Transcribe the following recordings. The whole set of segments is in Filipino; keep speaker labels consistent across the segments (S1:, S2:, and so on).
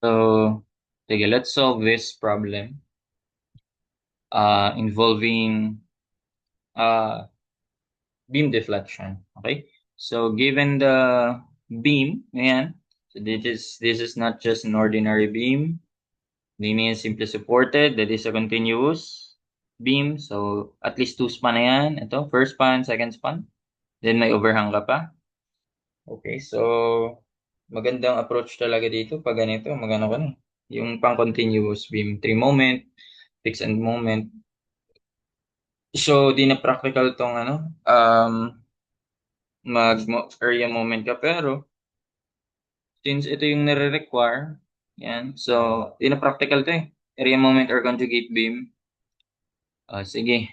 S1: So, sige, let's solve this problem involving uh, beam deflection. Okay? So, given the beam, ayan, so this is not just an ordinary beam. Beam is simply supported. That is a continuous beam. So, at least two span na yan. Ito, first span, second span. Then may overhang ka pa. Okay, so magandang approach talaga dito pag ganito, magano ka na. Yung pang continuous beam, 3 moment, fix and moment. So di na practical tong ano, mag area moment ka pero since ito yung nire-require, yan. So di na practical to eh. Area moment or conjugate beam. Sige.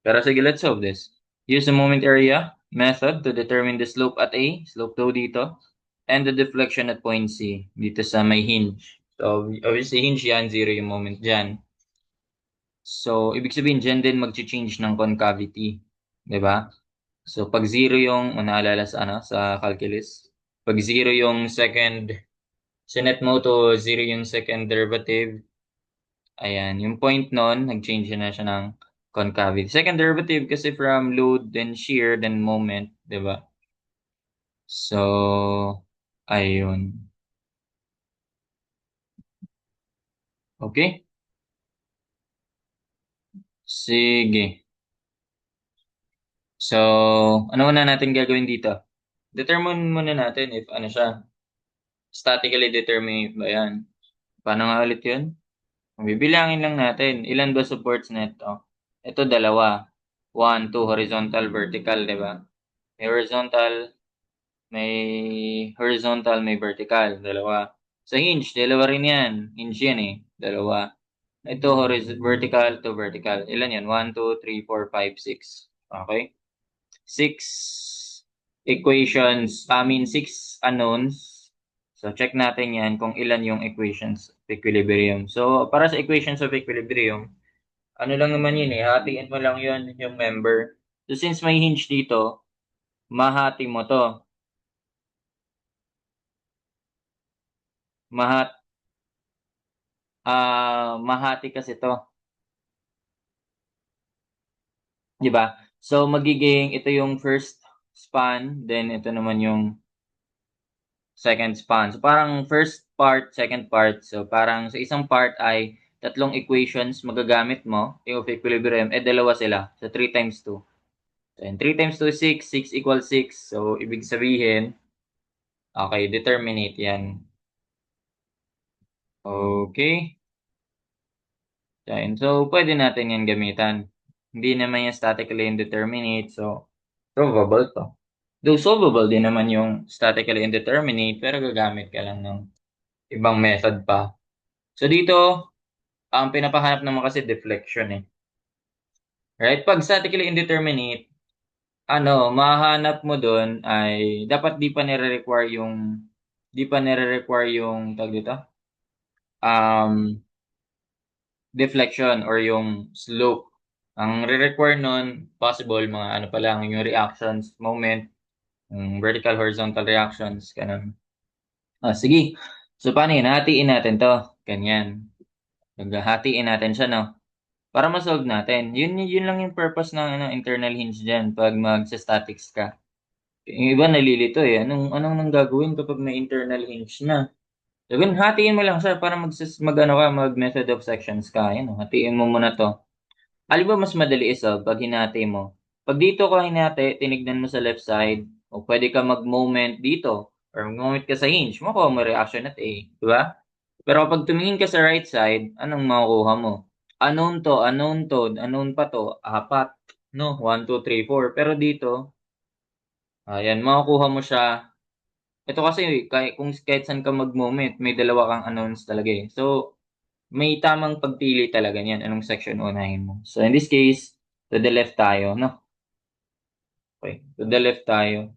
S1: Pero sige, let's solve this. Use the moment area method to determine the slope at A, slope daw dito, and the deflection at point C, dito sa may hinge. So, obviously, hinge yan, zero yung moment dyan. So, ibig sabihin, dyan din mag-change ng concavity. 'Di ba? So, pag zero yung, naalala sa, ano, sa calculus, pag zero yung second, sinet mo to zero yung second derivative, ayan, yung point nun, nag-change na siya ng concavity. Second derivative kasi from load, then shear, then moment, 'di ba? So, ayun. Okay? Sige. So, ano muna natin gagawin dito? Determine muna natin if ano siya, statically determinate ba yan. Paano nga ulit yun? Bibilangin lang natin. Ilan ba supports nito? Ito dalawa. One, two, horizontal, vertical, di ba? May horizontal, may vertical. Dalawa. Sa hinge, dalawa rin yan. Hinge yan eh. Dalawa. Ito, vertical to vertical. Ilan yan? 1, 2, 3, 4, 5, 6. Okay? Six equations, six unknowns. So, check natin yan kung ilan yung equations of equilibrium. So, para sa equations of equilibrium, ano lang naman yun eh, hatiin mo lang yun yung member. So, since may hinge dito, mahati mo to. Mahat, mahati kasi to. Di ba? So, magiging ito yung first span, then ito naman yung second span. So, parang first part, second part. So, parang sa isang part ay tatlong equations magagamit mo, yung of equilibrium, dalawa sila. So, 3 times 2. And 3 times 2 is 6. 6 equals 6. So, ibig sabihin, okay, determinate yan. Okay. So, pwede natin yan gamitan. Hindi naman yan statically indeterminate. So, provable to. Though solvable din naman yung statically indeterminate, pero gagamit ka lang ng ibang method pa. So, dito, ang pinapahanap naman kasi deflection eh. Right? Pag statically indeterminate, mahanap mo doon ay dapat di pa nire-require yung tag dito, um, deflection or yung slope. Ang re-require nun, possible, mga ano pa lang, yung reactions, moment, yung vertical, horizontal reactions, ganun. Sige. So, paano yun? Hatiin natin to. Ganyan. Hatiin natin siya, no? Para ma-solve natin. Yun lang yung purpose ng internal hinge dyan pag magsa-statics ka. Yung iba nalilito eh. Anong nang gagawin kapag may internal hinge na? So, hatiin mo lang siya para mag-method of sections ka. Yan, hatiin mo muna to. Alam ba mas madali isa pag hinati mo? Pag dito ka hinati, tinignan mo sa left side, o pwede ka mag-moment dito, or mag-moment ka sa hinge, makuha mo reaction at A. Di ba? Pero kapag tumingin ka sa right side, anong makukuha mo? Unknown pa to, apat. No, 1, 2, 3, 4. Pero dito, ayan, makukuha mo siya. Ito kasi, kahit saan ka mag-moment, may dalawa kang unknowns talaga eh. So, may tamang pagpili talaga niyan, anong section unahin mo. So, in this case, to the left tayo, no? Okay, to the left tayo.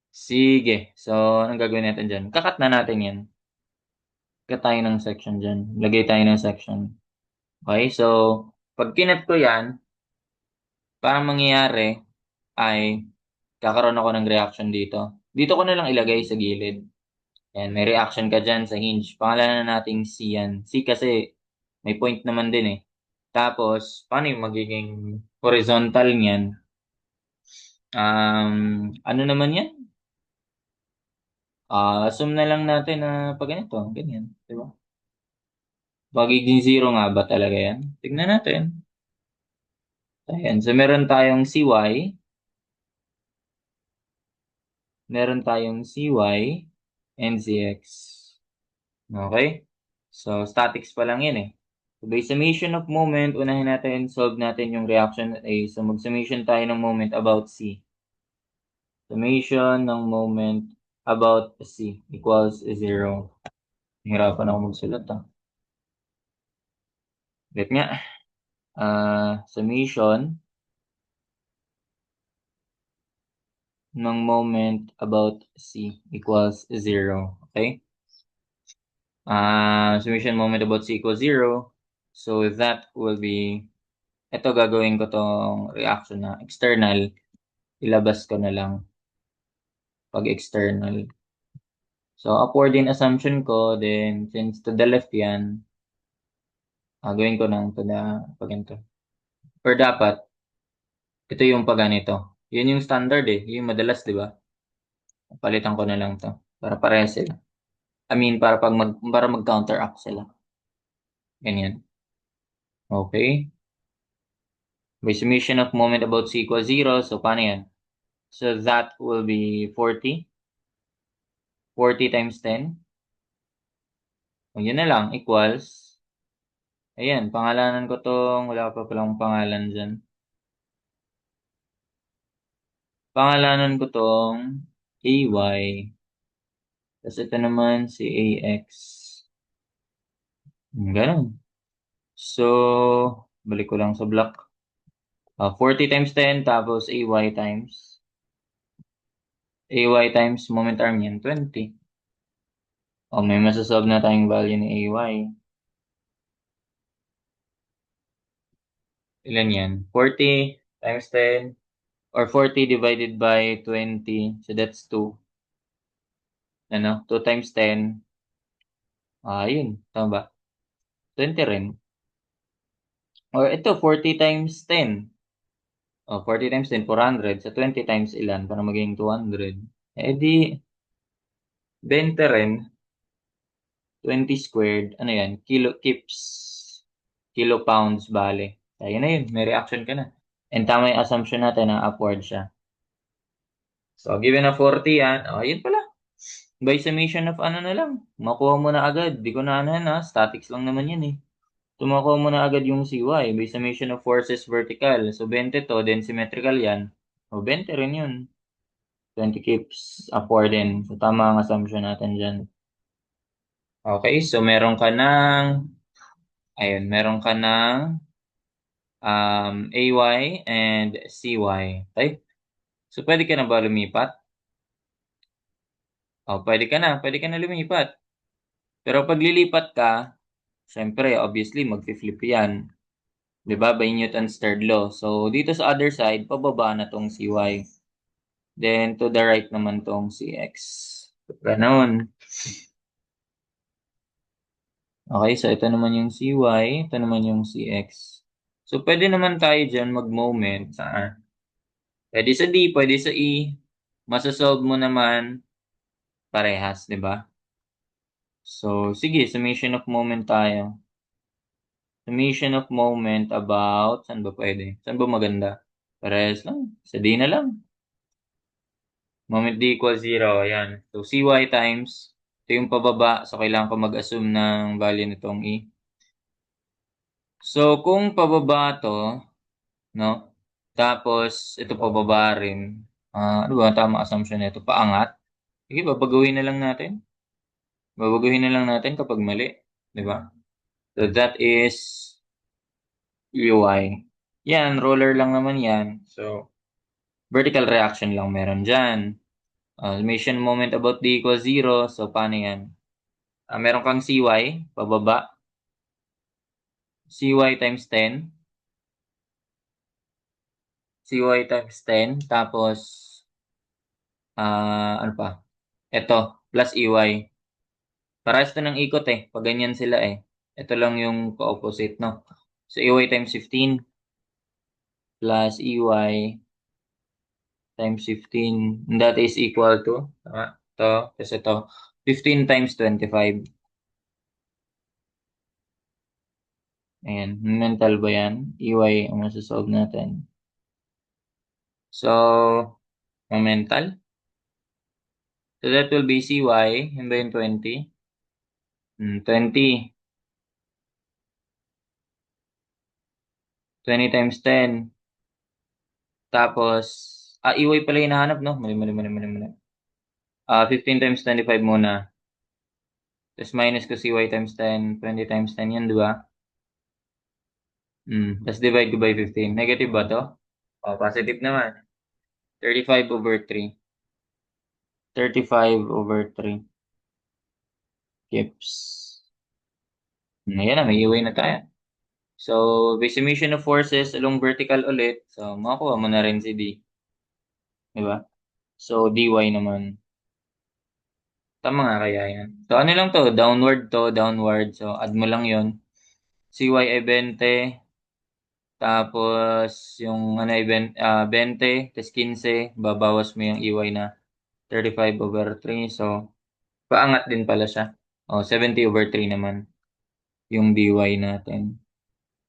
S1: Sige. So, anong gagawin natin dyan? Kakat na natin yan. Cut tayo ng section dyan. Lagay tayo ng section. Okay, so, pag kinat ko yan, parang mangyayari ay kakaroon ako ng reaction dito. Dito ko na lang ilagay sa gilid. Yan, may reaction ka dyan sa hinge. Pangalanan nating C yan. C kasi may point naman din eh. Tapos, paano yung magiging horizontal niyan? Ano naman yan? Assume na lang natin na pag ganito, ganyan. Di ba? Magiging zero nga ba talaga yan? Tignan natin. Ayan. So, meron tayong CY and CX. Okay? So, statics pa lang yan eh. So, by summation of moment, unahin natin, solve natin yung reaction at A. So, mag-summation tayo ng moment about C. Summation ng moment about C equals 0. Hirapan ako magsulat ah. Get nga. Summation ng moment about C equals 0. Okay? Summation moment about C equals 0. So, that will be, ito gagawin ko tong reaction na external. Ilabas ko na lang pag external. So, upward din assumption ko, then since to the left yan, gawin ko ng to the pag ganito. Or dapat, ito yung pag ganito. Yun yung standard eh. Yung madalas, di ba? Palitan ko na lang to. Para parehas sila. I mean, para mag-counteract sila. Ganyan. Okay. By summation of moment about C equals 0. So, paano yan? So, that will be 40. 40 times 10. O, yun na lang. Equals. Ayan. Pangalanan ko tong. Wala pa palang pangalan dyan. Pangalanan ko tong AY. Tapos ito naman si AX. Ganun. So, balik ko lang sa block. 40 times 10 tapos AY times moment arm yan, 20. May masasolve na tayong value ni AY. Ilan yan? 40 times 10 or 40 divided by 20. So, that's 2. Ano? 2 times 10. Yun. Tama ba? 20 rin. Or ito, 40 times 10. 40 times 10, 400. So, 20 times ilan para maging 200. Eh di, 20 rin. 20 squared. Ano yan? Kips. Kilo pounds, bale. Ayun na yun. May reaction ka na. And tama yung assumption natin na upward siya. So, given na 40 yan. Yun pala. By summation of ano na lang. Makuha mo na agad. Di ko na ano yan ha. Statics lang naman yan eh. Tumakuha mo na agad yung CY. By summation of forces vertical. So, 20 to. Then symmetrical yan. 20 rin yun. 20 keeps upward din. So, tama ang assumption natin dyan. Okay, so meron ka ng AY and CY. Okay? So, pwede ka na ba lumipat? Pwede ka na lumipat. Pero pag lilipat ka, syempre, obviously, mag-flip yan. Diba? By Newton's third law. So, dito sa other side, pababa na tong CY. Then, to the right naman tong CX. Ganon. Okay, so ito naman yung CY, ito naman yung CX. So, pwede naman tayo dyan mag-moment sa pwede sa D, pwede sa E. Masasolve mo naman parehas, di ba? So, sige, summation of moment tayo. Summation of moment about, saan ba pwede? Saan ba maganda? Parehas lang. Sa D na lang. Moment D equals 0. Ayan. So, CY times, ito yung pababa. So, kailangan ko mag-assume ng value nitong E. So, kung pababa to, no? Tapos, ito pababa rin. Ano ba ang tamang assumption nito? Paangat. Sige, babaguhin na lang natin. Babaguhin na lang natin kapag mali. Di ba? So, that is UI. Yan, roller lang naman yan. So, vertical reaction lang meron dyan. Summation moment about D equals 0. So, paano yan? Meron kang CY, pababa. CY times 10. CY times 10. Tapos, ano pa? Ito, plus EY. Parehas to ng ikot eh. Pag ganyan sila eh. Ito lang yung opposite, no? So, EY times 15 plus EY times 15. That is equal to, to, kasi to, 15 times 25. Ayan, mental ba yan? EY ang masasolve natin. So, mental. So, that will be CY, yun ba yung 20? 20. 20 times 10. Tapos, EY pala hinahanap, no? Mali, mali, mali, mali, mali. 15 times 25 muna. Tapos minus ko CY times 10. 20 times 10 yan, di ba? Tapos divide ko by 15. Negative ba to? Positive naman. 35 over 3. 35 over 3 kips. Ayan na, may iway na tayo. So, by summation of forces along vertical ulit, so makakuha mo na rin si D. Diba? So, dy naman. Tama nga kaya yan. So, ano lang to? Downward to, downward. So, add mo lang yon. CY ay 20. Tapos, yung ano ay 20. Tapos 15. Babawas mo yung EY na 35 over 3. So, paangat din pala siya. 70 over 3 naman yung dy natin.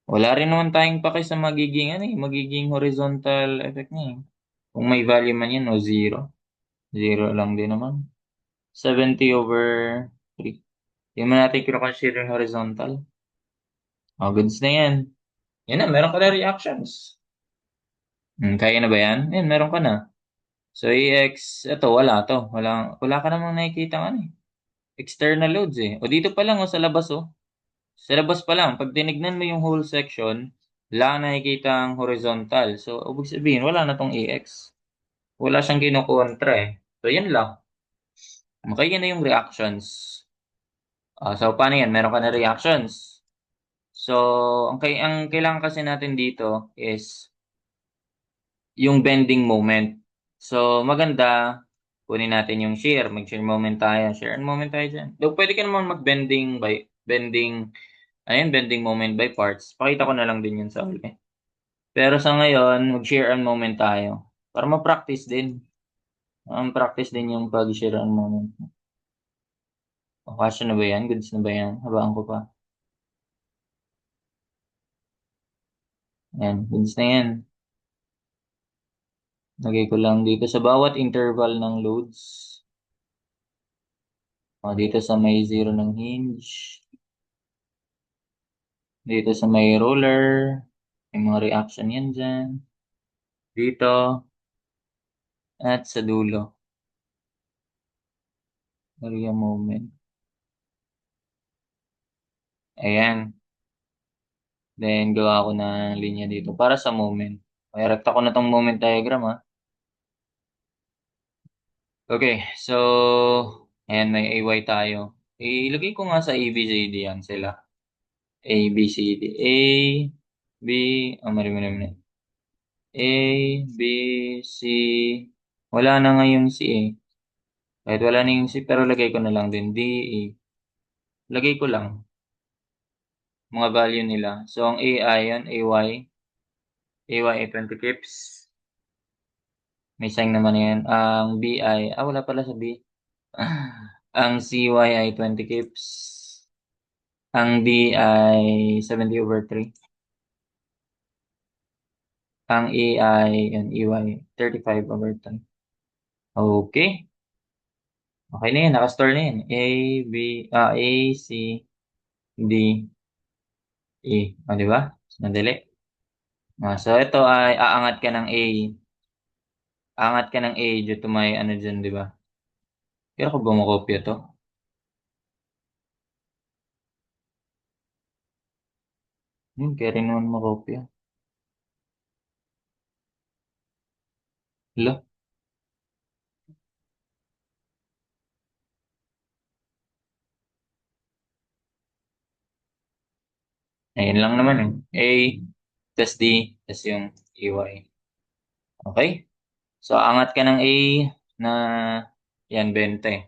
S1: Wala rin naman tayong pake sa magiging ano eh, magiging horizontal effect niya eh. Kung may value man yan o zero. Zero lang din naman. 70 over 3. Hindi mo natin kino-consider yung horizontal. Goods na yan. Yan na, meron ka na reactions. Kaya na ba yan? Yan, meron ka na. So, ito, wala to. Wala ka namang nakikita ano eh. External loads eh. O dito pa lang o sa labas oh. Sa labas pa lang, pag tinignan mo yung whole section, wala kang nakikita ang horizontal. So, ibig sabihin, wala na tong AX. Wala siyang kinukontra eh. So, yan lang. Okay, yan na yung reactions. So, paano yan? Meron ka na reactions. So, ang kailangan kasi natin dito is yung bending moment. So, maganda, kunin natin yung shear. Mag-shear moment tayo. Shear and moment tayo dyan. Though, pwede ka naman bending moment by parts. Pakita ko na lang din yun sa uli. Pero sa ngayon, mag-shear and moment tayo. Para ma-practice din. Practice din yung pag-shear and moment. Kasya na ba yan? Goods na ba yan? Habaan ko pa. Yan, goods na yan. Lagay ko lang dito sa bawat interval ng loads. Dito sa may zero ng hinge. Dito sa may roller. May mga reaction yan dyan. Dito. At sa dulo. Area moment. Ayan. Then, gawa ko ng linya dito para sa moment. Okay, rekta ko na tong moment diagram ha. Okay, so, ayan, may AY tayo. Ilagay ko nga sa ABCD yan sila. ABCD. A, B, mali, mali, mali. A, B, C. Wala na nga yung C eh. Kahit wala na yung C, pero lagay ko na lang din. D, E. Lagay ko lang. Mga value nila. So, ang A ay yan, AY. AY ay 20 pips. May sign naman yan. Ang B ay, wala pala sa B. Ang CY ay 20 kips. Ang D ay 70 over 3. Ang E ay, yan, EY, 35 over 3. Okay. Okay na yan. Nakastore na yan. A, C, D, E. Di ba? Madali. So, ito ay aangat ka ng A. Aangat ka ng A due to may ano dyan, di ba? Kaya ko ba makopya to? Kaya rin naman makopya. Hello? Ayun lang naman eh. A, tas D, tas yung EY. Okay? So, angat ka ng A na yan, 20.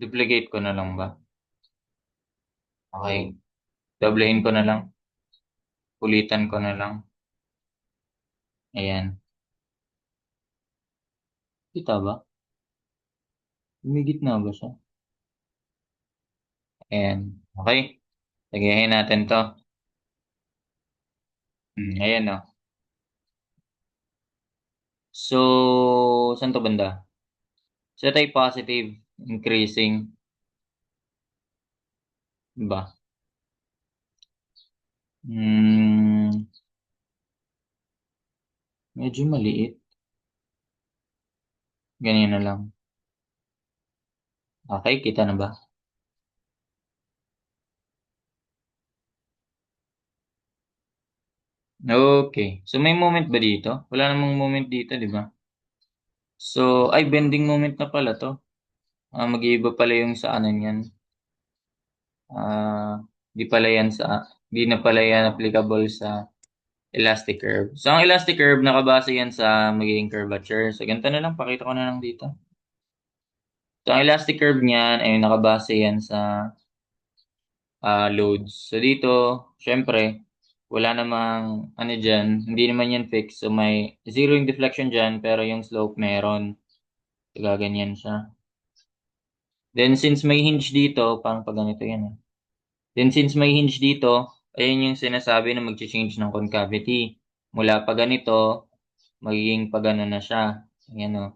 S1: Duplicate ko na lang ba? Okay. Doblehin ko na lang. Ulitan ko na lang. Ayan. Kita ba? Humigit na ba siya? Ayan. Okay. Lagayin natin to. Ayan o. So, saan to banda? Set ay positive, increasing. Ba? Hmm, medyo maliit. Ganyan na lang. Okay, kita na ba? Okay. So, may moment ba dito? Wala namang moment dito, di ba? So, ay, bending moment na pala to. Mag-iiba pala yung sa ano niyan. Di pala yan sa, di na pala yan applicable sa elastic curve. So, ang elastic curve, nakabase yan sa magiging curvature. So, ganito na lang. Pakita ko na lang dito. So, ang elastic curve niyan ay nakabase yan sa loads. So, dito, syempre, wala namang ano dyan. Hindi naman yan fix. So, may zero yung deflection dyan, pero yung slope meron. So, gaganyan siya. Then, since may hinge dito, parang pag ganito yan eh. Then since may hinge dito, ayun yung sinasabi na mag-change ng concavity. Mula pa ganito, magiging pa gano'n na siya. Ayan o.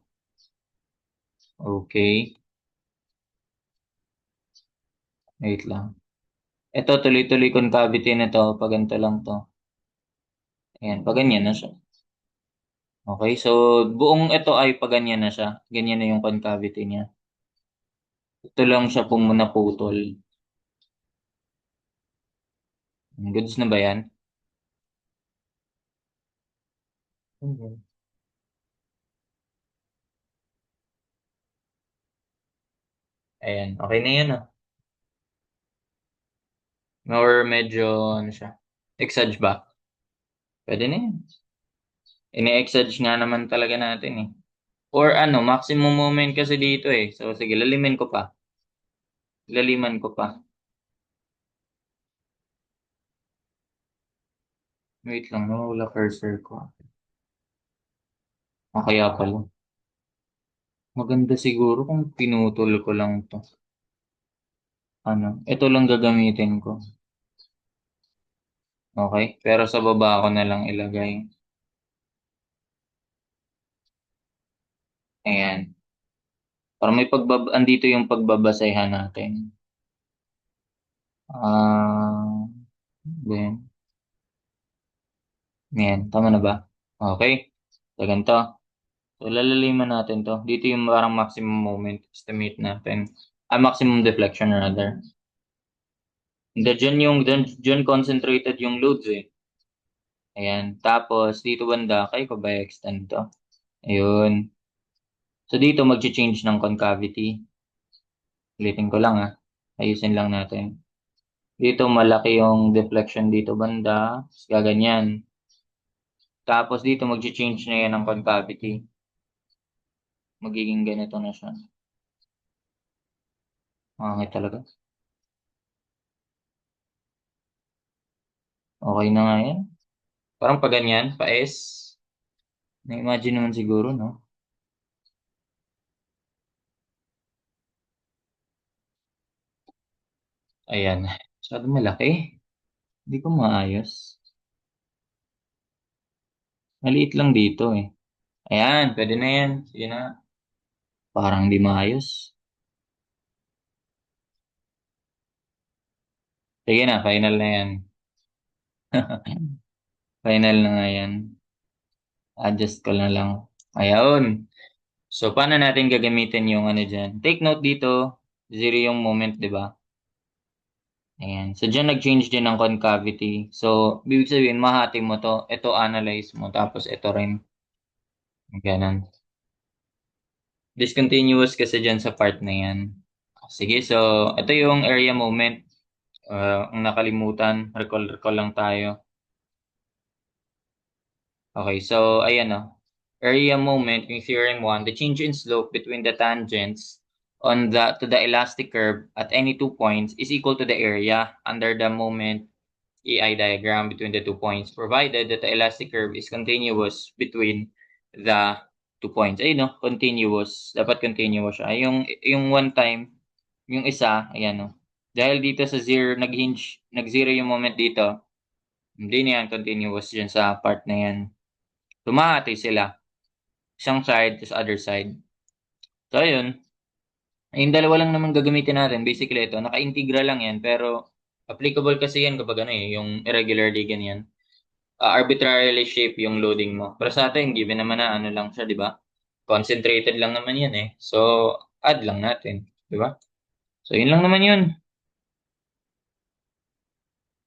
S1: Okay. Wait lang. Ito, tuloy-tuloy concavity na to. Pag ganito lang to. Ayan, pag ganyan na siya. Okay, so buong ito ay pag ganyan na siya. Ganyan na yung concavity niya. Ito lang siya naputol. Goods na ba yan? Mhm. Ayan, okay na yan ah. Or medyo, ano siya, exage ba? Pwede na yan. Ine-exage nga naman talaga natin eh. Or ano, maximum moment kasi dito eh. So sige, lalimin ko pa. Laliman ko pa. Wait lang, wala cursor ko. Kaya pala. Maganda siguro kung pinutol ko lang to. Ano, ito lang gagamitin ko. Okay? Pero sa baba ko na lang ilagay. Ayan. Para may andito yung pagbabasehan natin. Ah, then, ayan. Tama na ba? Okay. So, ganito. So, lalaliman natin to. Dito yung parang maximum moment estimate natin. Maximum deflection rather. Hindi, dyan concentrated yung loads eh. Ayan. Tapos, dito banda, kayo ko ba extend to? Ayun. So, dito mag-change ng concavity. Ulitin ko lang ah. Ayusin lang natin. Dito, malaki yung deflection dito banda. Tapos, gaganyan. Tapos, dito mag-change na yan ng concavity. Magiging ganito na siya. Makakit talaga. Okay na nga yan. Parang pa ganyan, pa S. Na-imagine naman siguro, no? Ayan. Masyado malaki. Hindi ko maayos. Maliit lang dito eh. Ayan, pwede na yan. Sige na. Parang di maayos. Sige na, final na yan. Final na nga yan. Adjust ko na lang. Ayun. So, paano natin gagamitin yung ano dyan? Take note dito, zero yung moment, di ba? Ayan. So, dyan nag-change din ng concavity. So, bibig sabihin, mahati mo to. Ito, analyze mo. Tapos, ito rin. Ganun. Discontinuous kasi dyan sa part na yan. Sige, so, ito yung area moment. Ang nakalimutan. Recall lang tayo. Okay, so, ayan o. Area moment, yung theorem 1, the change in slope between the tangents on the to the elastic curve at any 2 points is equal to the area under the moment EI diagram between the 2 points, provided that the elastic curve is continuous between the 2 points. Ayun no, continuous. Dapat continuous siya. Yung one time, yung isa, ayan no. Dahil dito sa zero, nag-zero yung moment dito, hindi na yan continuous dyan sa part na yan. Tumahati sila. Isang side, to other side. So, ayun. Yung dalawa lang naman gagamitin natin. Basically, ito, naka-integral lang yan, pero applicable kasi yan kapag ano yung irregularly ganyan. Arbitrarily shape yung loading mo. Pero sa atin, given naman na ano lang siya, di ba? Concentrated lang naman yan eh. So, add lang natin, di ba? So, yun lang naman yun.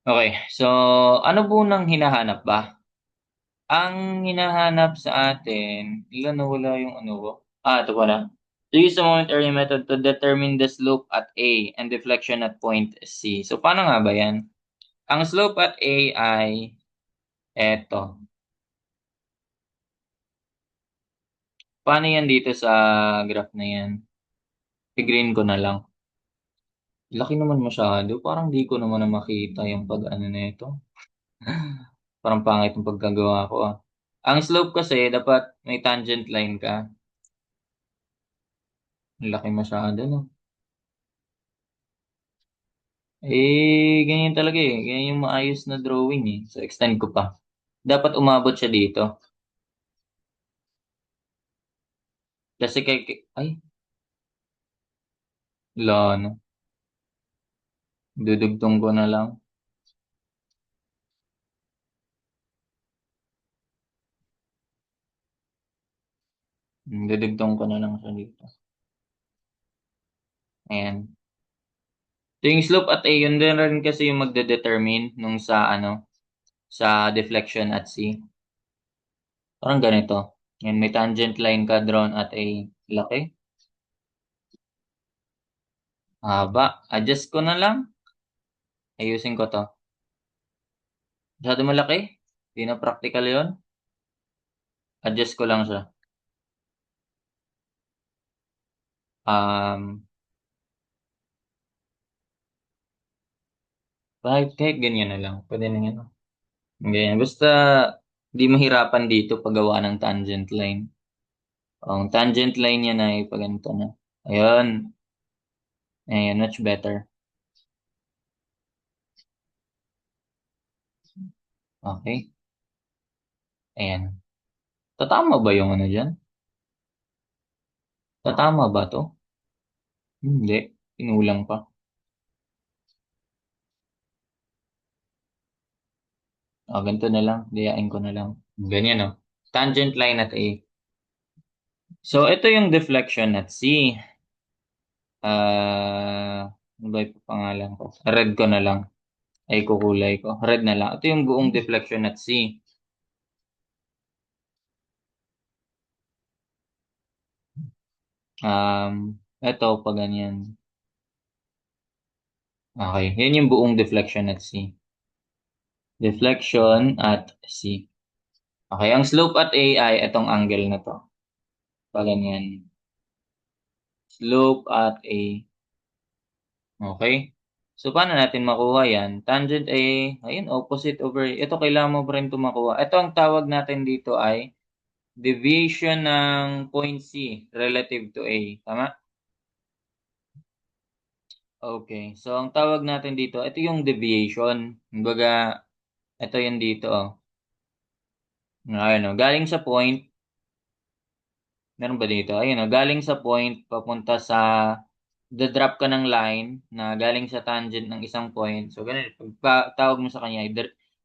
S1: Okay, so ano po nang hinahanap ba? Ang hinahanap sa atin, ilan nawala yung ano ko? Ito pala. To use the moment area method to determine the slope at A and deflection at point C. So, paano nga ba yan? Ang slope at A ay eto. Paano yan dito sa graph na yan? I-green ko na lang. Laki naman masyado. Parang di ko naman na makita yung pag-ano na ito. Parang pangit yung pagkagawa ko ah. Ang slope kasi, dapat may tangent line ka. Ang laki masyado, no? Ganyan talaga eh. Ganyan yung maayos na drawing eh. So, extend ko pa. Dapat umabot siya dito. Kasi ay, wala no. Dudugtong ko na lang. Dudugtong ko na lang siya dito. Ayan. So, yung slope at A, yun din rin kasi yung magde-determine nung sa ano, sa deflection at C. Parang ganito. Yan, may tangent line ka drawn at A. Laki. Haba. Adjust ko na lang. Ayusin ko to. Masyado malaki. Hindi na practical yon. Adjust ko lang siya. Um, kahit ganyan na lang. Pwede na yan. Ganyan. Basta di mahirapan dito paggawa ng tangent line. Ang tangent line yan ay pag ganito na. Ayun. Ayun, much better. Okay. Ayan. Tatama ba yung ano dyan? Tatama ba to? Hindi. Pinulang pa. Ganito na lang. Diyain ko na lang. Ganyan, no? Tangent line at A. So, ito yung deflection at C. Ano ba yung pangalan ko? Red ko na lang. Ay, kukulay ko. Red na lang. Ito yung buong deflection at C. Ito, pa ganyan. Okay. Yan yung buong deflection at C. Deflection at C. Okay. Ang slope at A ay itong angle na to. Pa ganyan. Slope at A. Okay? So, paano natin makuha yan? Tangent ay, ayun, opposite over, ito kailangan mo pa rin ito makuha. Ito ang tawag natin dito ay deviation ng point C relative to A. Tama? Okay. So, ang tawag natin dito, ito yung deviation. Kumbaga, ito yung dito, oh. Ayun, oh. Galing sa point, meron ba dito? Ayun, oh. Galing sa point, papunta sa drop ka ng line na galing sa tangent ng isang point. So, ganun. Pagtawag mo sa kanya,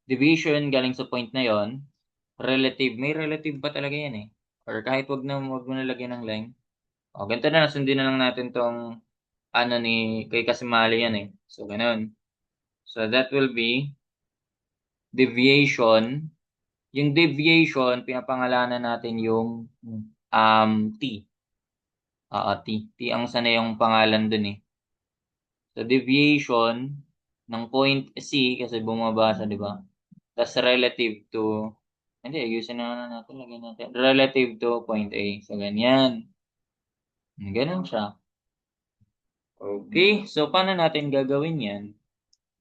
S1: deviation galing sa point na yon, relative. May relative pa talaga yan eh. Or kahit wag mo na lagyan ng line. O, ganito na. Sundin na lang natin tong ano ni kay Kasimali yan eh. So, ganun. So, that will be deviation. Yung deviation, pinapangalanan natin yung T. T. T ang sana yung pangalan dun eh. So, deviation ng point C, kasi bumaba siya, di ba? That's relative to, hindi, ayusin na natin, lagyan natin. Relative to point A. So, ganyan. Ganun siya. Okay, so paano natin gagawin yan?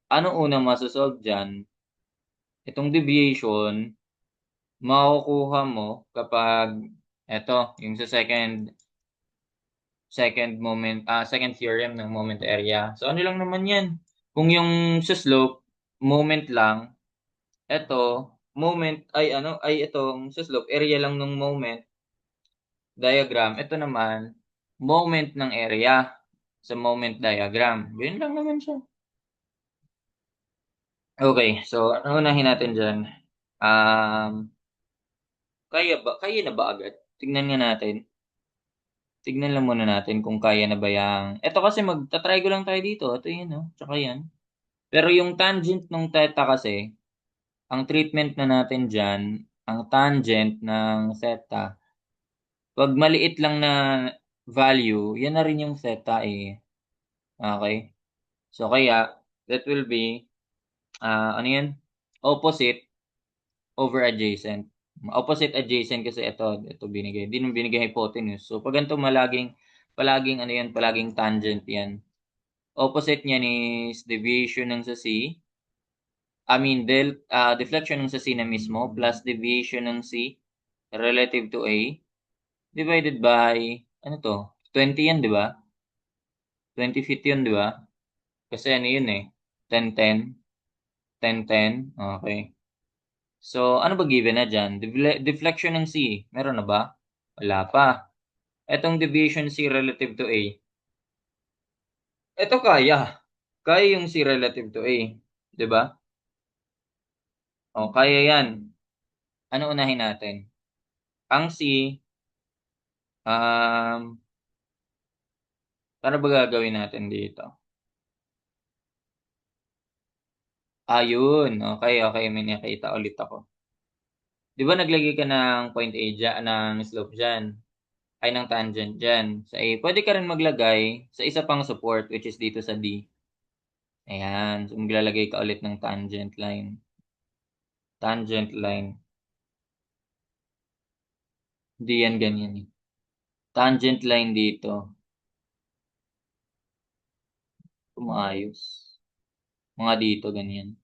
S1: Ano unang masosolve dyan? Itong deviation, makukuha mo kapag eto, yung sa second theorem ng moment area. So ano lang naman yan? Kung yung sa slope, moment lang, eto, moment ay ano, ay itong sa slope, area lang ng moment diagram. Ito naman, moment ng area sa moment diagram. Yun lang naman siya. Okay, so ano unahin natin dyan? Kaya na ba agad? Tignan nga natin. Tignan lang muna natin kung kaya na ba yang... Ito kasi magta-try ko lang tayo dito. Ito yun, no? Tsaka yan. Pero yung tangent ng theta kasi, ang treatment na natin dyan, ang tangent ng theta, pag maliit lang na value, yan na rin yung theta eh. Okay? So kaya, that will be, ano yan? Opposite over adjacent. Opposite adjacent kasi ito binigay. Hindi nung binigay hypotenuse. So pag ganito palaging ano yan, palaging tangent yan. Opposite niyan is deviation ng sa C. Deflection ng sa C na mismo plus deviation ng C relative to A divided by, ano to? 20 yan, di ba? 20 feet yun, di ba? Kasi ano yun eh. 10-10. 10-10. Okay. So, ano ba given na dyan? Deflection ng C. Meron na ba? Wala pa. Etong deviation C relative to A. Ito kaya. Kaya yung C relative to A. Di ba? O, kaya yan. Ano unahin natin? Ang C, um, paano ba gagawin natin dito? Ayun. Okay, okay. May nakita ulit ako. Di ba naglagay ka ng point A dyan, ng slope dyan? Ay, ng tangent dyan. Sa A, pwede ka rin maglagay sa isa pang support, which is dito sa D. Ayan. So, maglalagay ka ulit ng tangent line. Tangent line. Hindi yan ganyan eh. Tangent line dito. Umaayos. Mga dito, ganyan.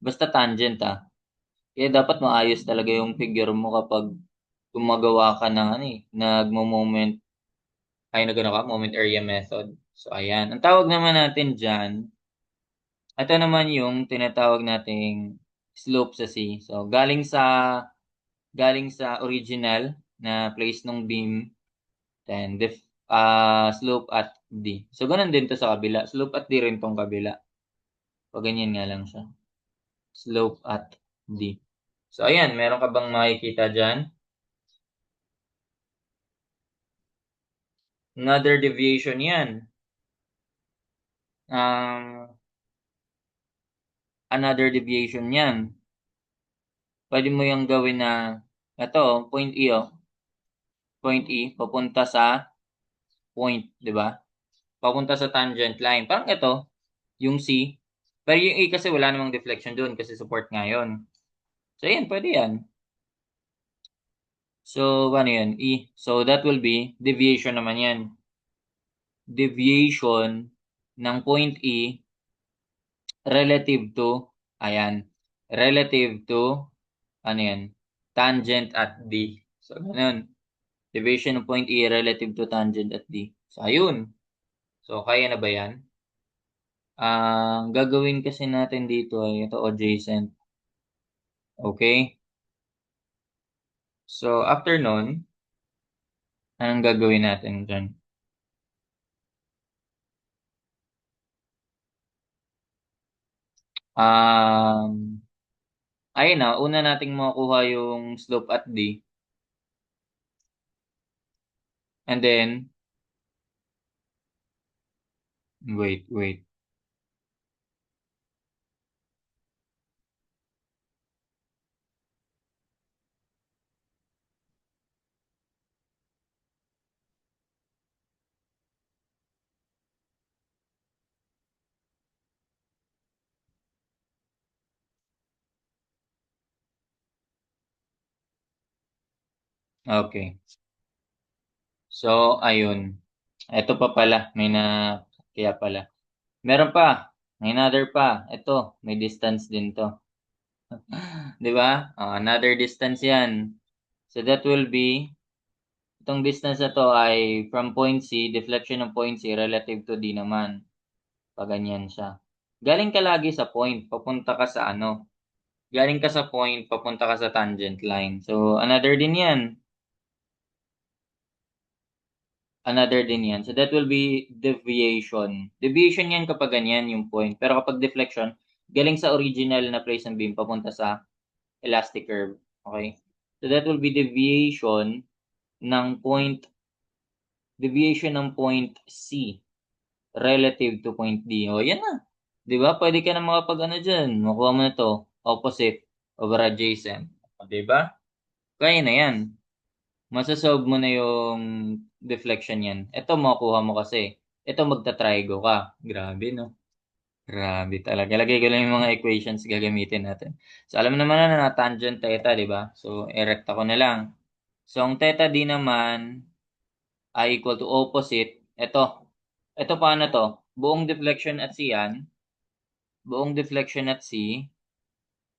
S1: Basta tangent ah. Kaya dapat maayos talaga yung figure mo kapag gumagawa ka ng ano eh, nagmo-moment, ay nagano ka, moment area method. So, ayan. Ang tawag naman natin dyan, ito naman yung tinatawag nating slope sa C. So, galing sa original na place ng beam, then slope at D. So, ganun din to sa kabila. Slope at D rin tong kabila. O, ganyan nga lang siya. Slope at D. So, ayan. Meron ka bang makikita dyan? Another deviation yan. Um, Another deviation yan. Pwede mo yung gawin na, ito, point E, oh. Point E, papunta sa point, di ba? Papunta sa tangent line. Parang ito, yung C. Pero yung E kasi wala namang deflection doon kasi support nga yun. So, yan, pwede yan. So, ano yan? E. So, that will be, deviation naman yan. Deviation ng point E relative to, ayan, relative to, ano yan, tangent at D. So, ganun. Deviation ng point E relative to tangent at D. So, ayun. So, kaya na ba yan? Ang gagawin kasi natin dito ay ito adjacent. Okay? So, after nun, anong gagawin natin dyan? Um, Ayun na, una nating makukuha yung slope at D. And then, wait. Okay. So, ayun. Ito pa pala, may na Kaya pala. Meron pa. May another pa. Ito, may distance din to. 'Di ba? Another distance yan. So that will be, itong distance na to ay from point C, deflection ng point C relative to D naman. Pag ganyan siya. Galing ka lagi sa point, papunta ka sa ano. Galing ka sa point, papunta ka sa tangent line. So, another din yan. Another din yan. So, that will be deviation. Deviation yan kapag ganyan yung point. Pero kapag deflection, galing sa original na place ng beam, papunta sa elastic curve. Okay? So, that will be ng point, deviation ng point C relative to point D. O, yan na. 'Di ba? Pwede ka na makapag-ano diyan, makuha mo na 'to, opposite over adjacent. O, 'di ba? Kaya na 'yan. Maso-solve mo na yung deflection niyan. Ito makukuha mo kasi. Ito magta-trigo ka. Grabe, no? Grabe talaga. Lagay ko lang yung mga equations gagamitin natin. So, alam mo naman na tangent theta, 'di ba? So, erekta ko na lang. So, ang theta d naman ay equal to opposite. Ito paano to? Buong deflection at C yan. Buong deflection at C.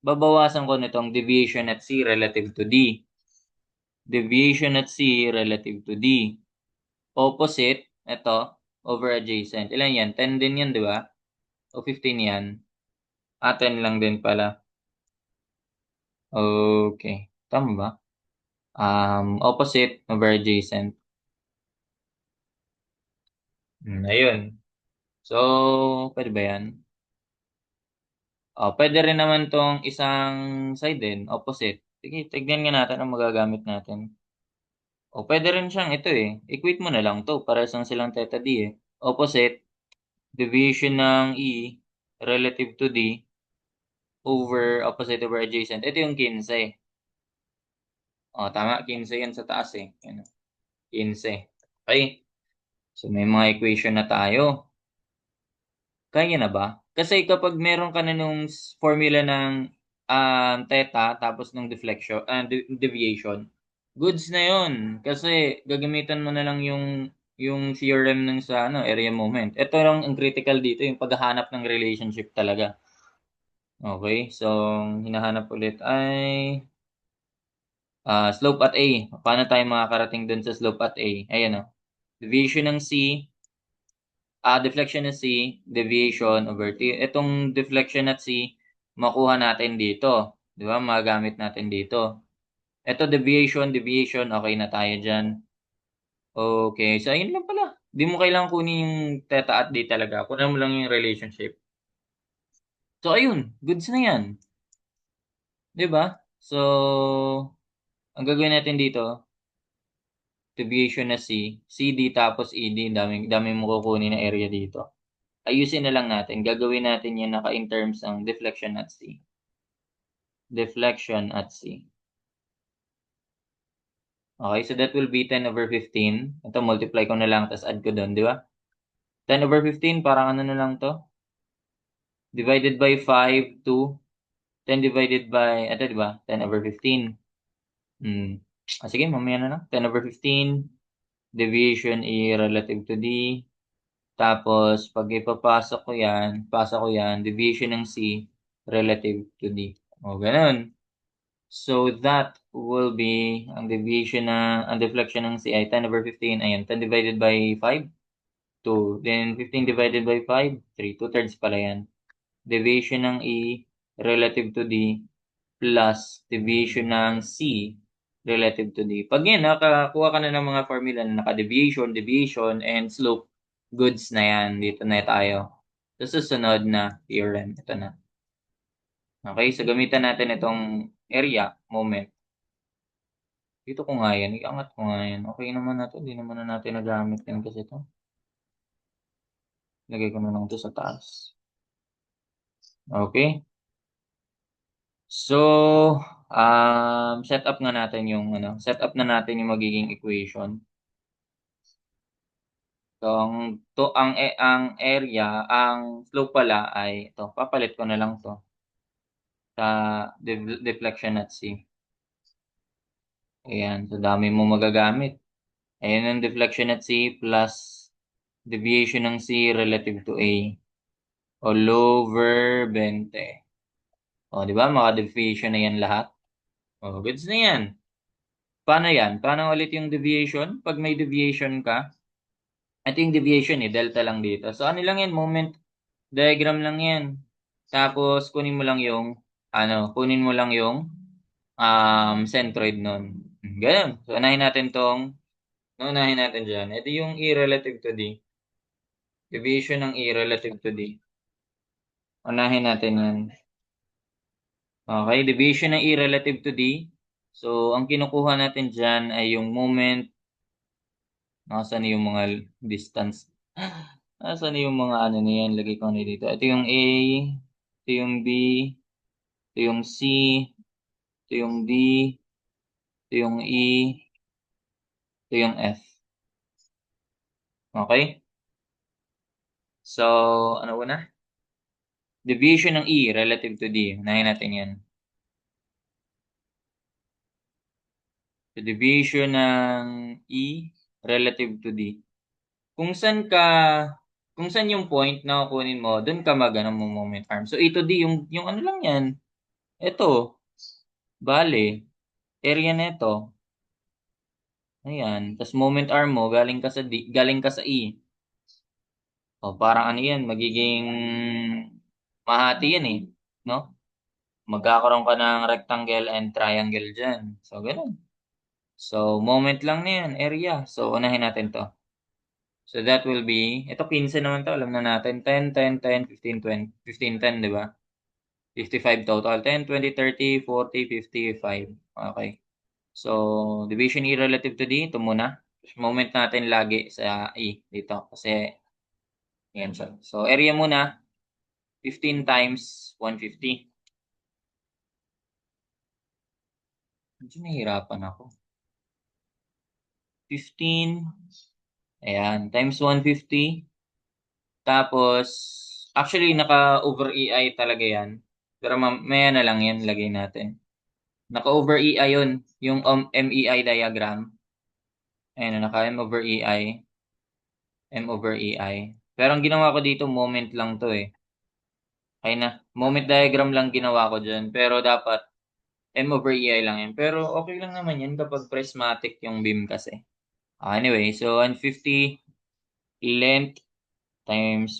S1: Babawasan ko nitong deviation at C relative to D. Deviation at C relative to D. Opposite, ito, over adjacent. Ilan yan? 10 din yan, di ba? O 15 yan? 10 lang din pala. Okay. Tama ba? Opposite over adjacent. Ayun. So, pwede ba yan? Pwede rin naman tong isang side din, opposite. Sige, tignan nga natin ang magagamit natin. Pwede rin siyang ito eh. Equate mo na lang to. Parehas lang silang theta d eh. Opposite, deviation ng E relative to D over opposite over adjacent. Ito yung 15. Tama. 15 yan sa taas eh. Yan, 15. Okay. So, may mga equation na tayo. Kaya na ba? Kasi kapag meron ka na nung formula ng theta tapos ng deflection, deviation, goods na yon. Kasi gagamitan mo na lang yung theorem ng sa ano, area moment. Ito lang ang critical dito, yung paghahanap ng relationship talaga. Okay, so hinahanap ulit ay slope at A. Paano tayo makakarating dun sa slope at A? Ayan o. Deviation ng C, deflection ng C, deviation over T. Itong deflection at C, makuha natin dito. Di ba? Magamit natin dito. Ito deviation, okay na tayo dyan. Okay, so ayun lang pala. Di mo kailangan kunin yung theta at D talaga. Kunin mo lang yung relationship. So ayun, goods na yan. Di ba? So, ang gagawin natin dito, deviation na C, CD tapos ED, dami mo kukunin na area dito. Ayusin na lang natin. Gagawin natin yan in terms ng deflection at C. Deflection at C. Okay, so that will be 10 over 15. Ito, multiply ko na lang, tapos add ko doon, di ba? 10 over 15, parang ano na lang to? Divided by 5, 2. 10 divided by, ito, di ba? 10 over 15. Sige, mamaya na lang. 10 over 15. Deviation E relative to D. Tapos, pag ipapasok ko yan, deviation ng C relative to D. Ganun. So, that will be, ang deflection ng C ay 10 over 15. Ayan, 10 divided by 5, 2. Then, 15 divided by 5, 3. 2/3 pala yan. Deviation ng E relative to D plus deviation ng C relative to D. Pag yan, nakakuha ka na ng mga formula na naka-deviation, deviation, and slope, goods na yan. Dito na tayo. Sa susunod na theorem. Ito na. Okay, so gamitan natin itong area, moment. Dito ko nga yan. Iangat ko nga yan. Okay naman na to. Hindi naman na natin nagamit yan kasi ito. Lagay ko na lang ito sa taas. Okay. So, set up na natin yung set up na natin yung magiging equation. So, ang area, ang slope pala ay ito. Papalit ko na lang to sa deflection at C. Ayan, so dami mo magagamit. Ayan ang deflection at C plus Deviation ng C relative to A. All over 20. O, di ba? Maka-deviation na yan lahat. O, goods na yan. Paano yan? Paano ulit yung deviation? Pag may deviation ka, ito yung deviation delta lang dito. So, ano lang yan? Moment diagram lang yan. Tapos, kunin mo lang yung centroid nun. Ganun. So, unahin natin dyan. Ito yung E relative to D. Deviation ng E relative to D. Unahin natin yan. Okay, deviation ng E relative to D. So, ang kinukuha natin dyan ay yung moment. Nasaan yung mga distance? Nasaan yung mga ano na yan? Lagay ko na dito. Ito yung A, ito yung B, ito yung C, ito yung D, ito yung E, ito yung F. Okay? So, ano ba na? Deviation ng E relative to D. Unahin natin yan. So, deviation ng E relative to D. Kung saan ka, kung saan yung point na kukunin mo, doon ka mo moment arm. So, A to D, yung ano lang yan. Ito, bale, area nito. Ayan. Tapos moment arm mo, galing ka sa E. O, parang ano yan, magiging mahati yan no? Magkakaroon ka ng rectangle and triangle dyan. So, ganun. So, moment lang na yan, area. So, unahin natin to. So, that will be, ito 15 naman to, alam na natin, 10, 10, 10, 15, 20, 15, 10, di ba? 55 total, 10, 20, 30, 40, 55. Okay. So, division E relative to D, ito muna. Moment natin lagi sa E dito. Kasi, yan siya. So, area muna, 15 times 150. Medyo nahihirapan ako. 15, ayan, times 150. Tapos, actually, naka-over EI talaga yan. Pero mamaya na lang yan, lagay natin. Naka-over EI yun, yung MEI diagram. Ayan, naka-M over EI. M over EI. Pero ang ginawa ko dito, moment lang to Kaya na, moment diagram lang ginawa ko dyan. Pero dapat, M over EI lang yan. Pero okay lang naman yan kapag prismatic yung beam kasi. Anyway, so 150 length times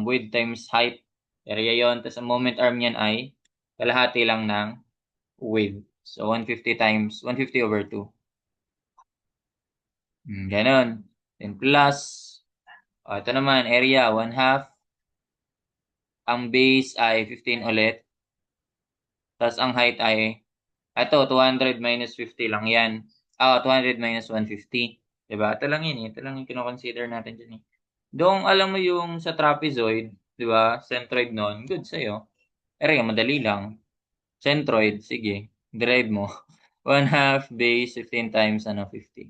S1: width times height. Area yon. Tapos ang moment arm niyan ay kalahati lang ng width. So 150 times 150 over 2. Ganon. Then plus, ito naman, area 1/2. Ang base ay 15 ulit. Tapos ang height ay, ito, 200 minus 50 lang yan. 200 minus 150. Diba? Ito lang yun Ito lang yung kinoconsider natin dyan Doon alam mo yung sa trapezoid, diba? Centroid nun, good sa'yo. Area, madali lang. Centroid, sige. Derive mo. 1/2 base 15 times 50.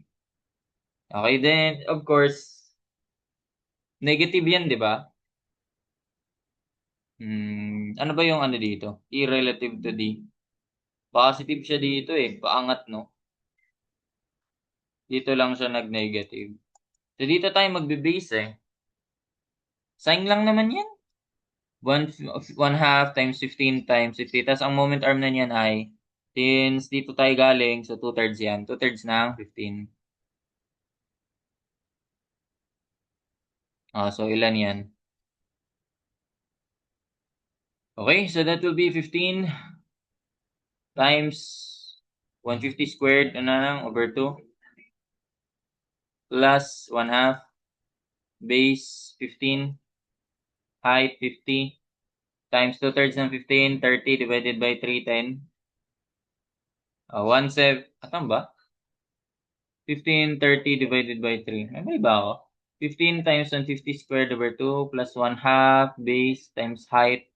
S1: Okay, then, of course, negative yan, di ba? Ano ba yung ano dito? E relative to D. Positive siya dito Paangat, no? Dito lang siya nag-negative. So, dito tayo magbe-base Sign lang naman yan. 1/2 times 15 times 50. Tapos, ang moment arm na niyan ay, since dito tayo galing, so 2/3 yan. 2/3 ng 15. So, ilan yan? Okay, so that will be 15 times 150 squared, over 2, plus 1/2, base 15, height 50, times 2/3 ng 15, 30 divided by 3, 10. 1/7, ba? 15, 30 divided by 3. May ba ako? 15 times 150 squared over 2 plus 1/2 base times height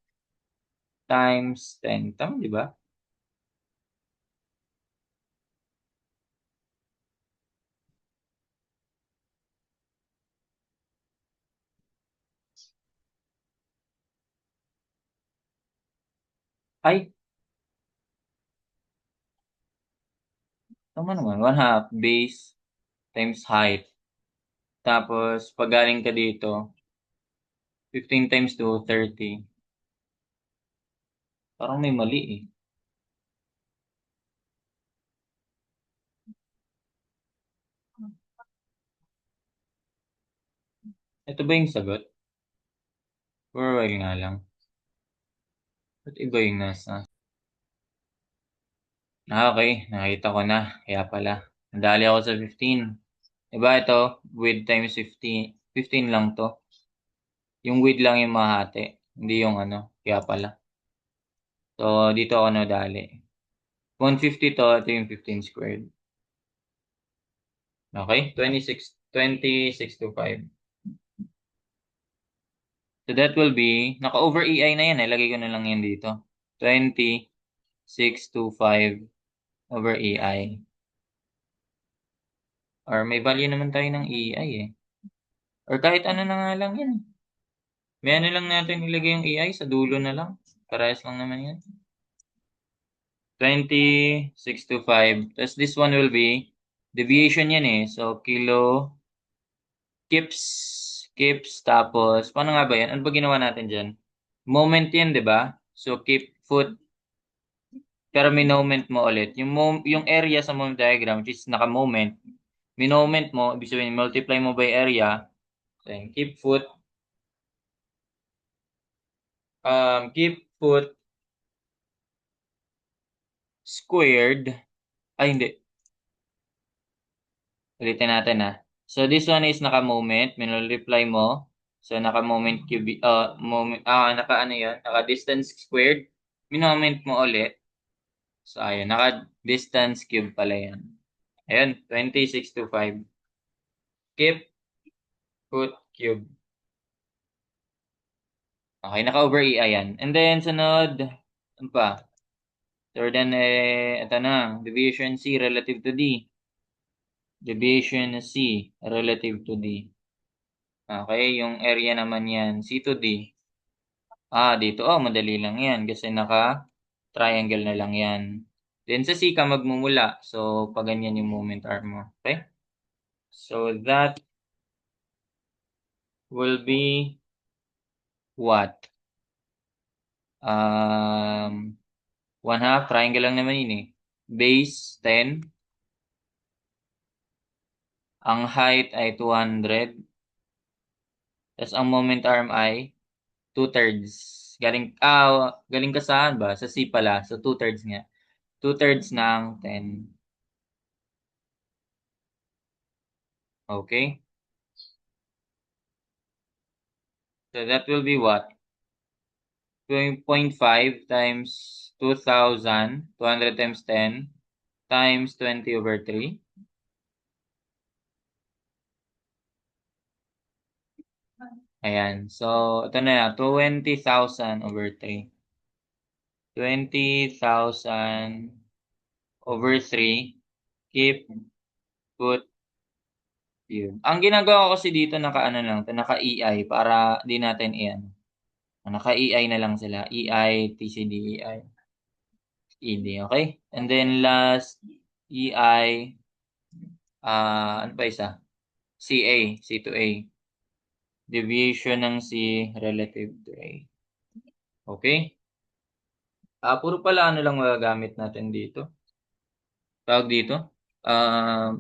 S1: times 10. Tama, di ba? Ay, tama naman. 1/2 base times height Tapos, pag galing ka dito, 15 times 2, 30. Parang may mali eh. Ito ba yung sagot? For a while nga lang. Ba't iba yung nasa? Okay. Nakita ko na. Kaya pala. Nadali ako sa 15. Diba ito? Width times 15. 15 lang to. Yung width lang yung mahati. Hindi yung ano. Kaya pala. So, dito ako nadali. 150 to. Ito yung 15 squared. Okay? 26 to 5. So, that will be, naka-over EI na yan eh. Lagay ko na lang yan dito. 26 to 5 over EI. Or may value naman tayo ng EI eh. Or kahit ano na nga lang yan. May ano lang natin ilagay yung EI sa dulo na lang. Parehas lang naman yan. 26 to 5. Tapos this one will be, deviation yan eh. So, kips, tapos, paano nga ba yan? Ano ba ginawa natin dyan? Moment yan, di ba? So, keep foot, pero moment mo ulit. Yung area sa moment diagram, which is naka-moment, moment mo, ibig sabihin, multiply mo by area, then keep foot squared, ay hindi, ulitin natin ah. So, this one is naka-moment, minultiply mo, so naka-moment cube, naka-ano yan, naka-distance squared, moment mo ulit, so ayun, naka-distance cube pala yan. Ayun, 26 to 5. Keep foot cube. Okay, naka-over EI yan. And then, sunod, ano pa? Third and, ito na, deviation C relative to D. Deviation C relative to D. Okay, yung area naman yan, C to D. Dito, madali lang yan kasi naka-triangle na lang yan. Then sa C ka magmumula. So, pag ganyan yung moment arm mo. Okay? So, that will be what? 1/2, triangle lang naman yun eh. Base, 10. Ang height ay 200. Tapos ang moment arm ay 2/3. Galing ka saan ba? Sa C pala. So 2/3 nga. 2/3 ng 10. Okay? So that will be what? 0.5 times 2,000. 200 times 10 times 20/3. Ayan. So, ito na yan. 20,000/3. 20,000/3. Keep, put, yun. Ang ginagawa ko kasi dito naka-ano lang, naka-EI para di natin iyan. Naka-EI na lang sila. EI, TCD, EI, ED, okay? And then last, EI, ano pa isa? CA, C to A. Deviation ng C relative to A. Okay? Puro pala ano lang magagamit natin dito. Tawag dito?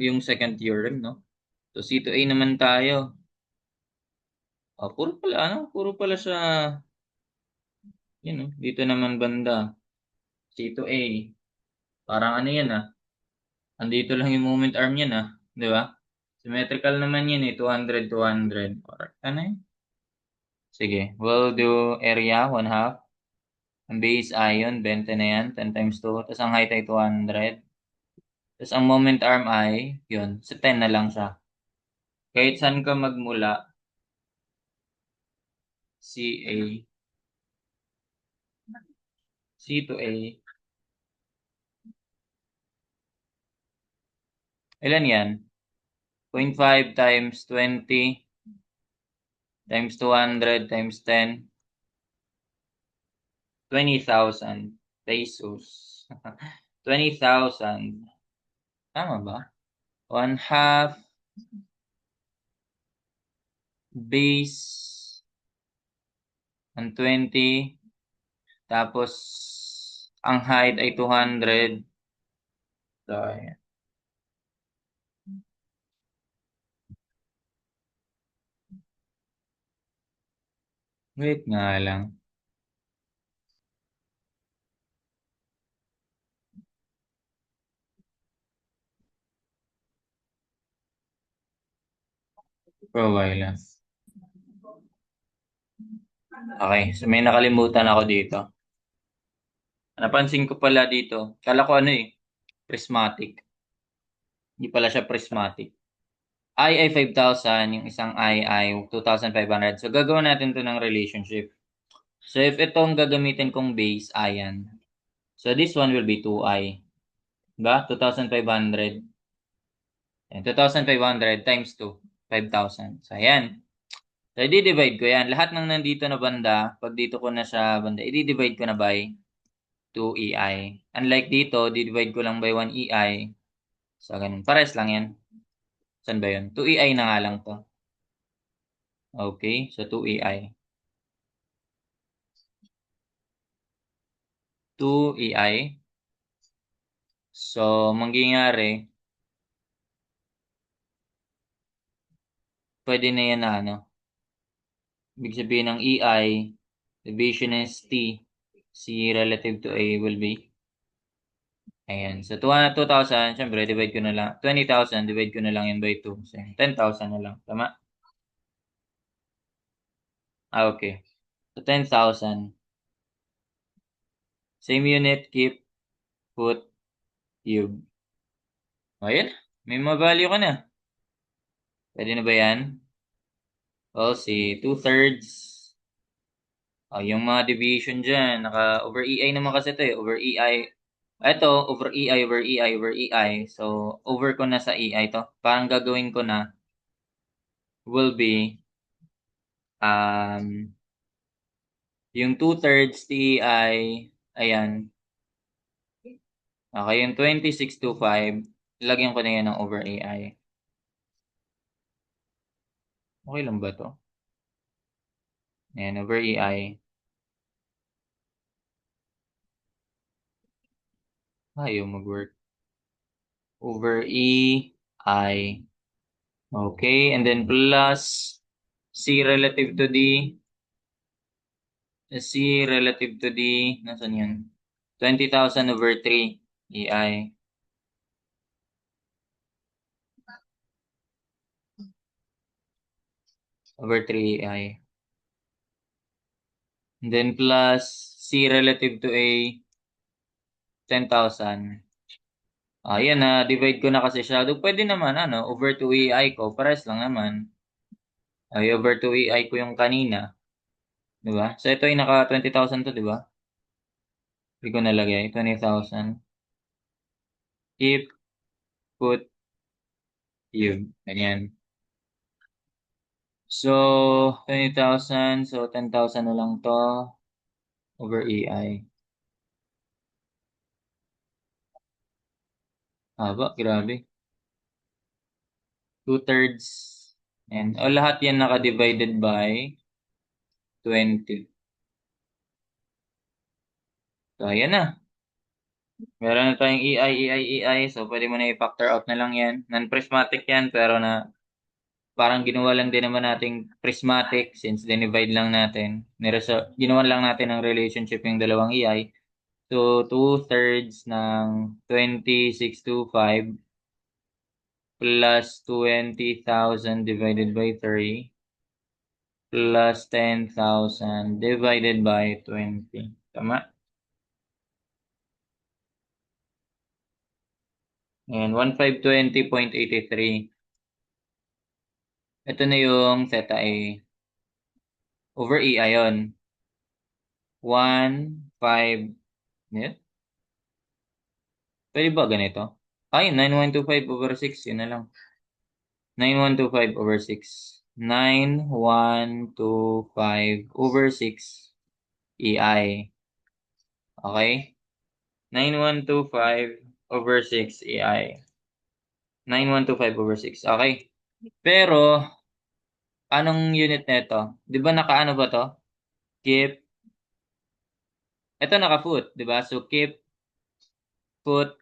S1: Yung second theorem, no? So, C to A naman tayo. Puro pala sa, dito naman banda. C to A. Parang ano yan ah. Andito lang yung moment arm yan ah. Di ba? Symmetrical naman yan eh. 200, 200. Ano yun? Sige. We'll do area, 1/2. Ang base ion, 20 na yan. 10 times 2. Tapos ang height ay 200. Tapos ang moment arm ay, yun, sa 10 na lang siya. Kahit saan ka magmula, CA, C to A. Ilan yan? 0.5 times 20 times 200 times 10. 20,000 pesos. 20,000. Tama ba? 1/2 base 120, tapos ang height ay 200. So, ayan. Wait nga lang. Profile lang. Okay, so may nakalimutan ako dito. Napansin ko pala dito. Kala ko ano prismatic. Hindi pala siya prismatic. I ay 5,000, yung isang I ay 2,500. So, gagawin natin to ng relationship. So, if itong gagamitin kong base, ayan. So, this one will be 2I. Diba? 2,500. And 2,500 times 2, 5,000. So, ayan. So, i-divide ko yan. Lahat ng nandito na banda, pag dito ko na sa banda, i-divide ko na by 2EI. Unlike dito, di-divide ko lang by 1EI. So, ganun. Pares lang yan. Saan ba yun? 2EI na nga lang to. Okay, so 2EI. 2EI. So, mangyayari, pwede na yan na ano. Ibig sabihin ng EI, division is T, C relative to A will be. Ayan. So, 2,000, syempre, divide ko na lang. 20,000, divide ko na lang yun by 2. So, 10,000 na lang. Tama? Okay. So, 10,000. Same unit, keep, put, cube. Ayan. May mga value ka na. Pwede na ba yan? Well, si 2/3. Yung mga deviation dyan, over EI naman kasi ito over EI. Ito, over EI, over EI, over EI. So, over ko na sa EI to. Parang gagawin ko na will be, um, yung 2/3 TI, ayan. Okay, yung 2625, lagyan ko na yan ng over AI. Okay lang ba to? Ayan, over AI. Ayaw mag-work. Over EI. Okay, and then plus C relative to D. C relative to D. Nasaan yun? 20,000 over 3 EI. Over 3 EI. And then plus C relative to A. 10,000. Ayan na, divide ko na kasi siya. Pwede naman, over 2 EI ko. Pares lang naman. Ay, over 2 EI ko yung kanina. Diba? So, ito ay naka 20,000 to, diba? Hindi ko nalagay. 20,000. Keep, put, cube. Ganyan. So, 20,000. So, 10,000 na lang to. Over EI. Haba, grabe. 2/3. And, lahat yan naka-divided by 20. So, ayan na. Meron na tayong EI, EI, EI. So, pwede mo na i-factor out na lang yan. Non-prismatic yan, pero parang ginawa lang din naman nating prismatic since dinivide lang natin. Ginawa lang natin ng relationship yung dalawang EI. So, 2/3 ng 2625 plus 20,000 divided by 3 plus 10,000 divided by 20. Tama? Ayan, 1520.83. Ito na yung theta A. Over E ayon. 1,5. Yeah? Pwede ba ganito? Ay, 9,125 over 6. Yun na lang. 9,125 over 6. 9,125 over 6 EI. Okay? 9,125 over 6 EI. 9,125 over 6. Okay. Pero, Anong unit nito? Di ba nakaano ba to? Keep, ito naka-foot, di ba? So, keep, foot,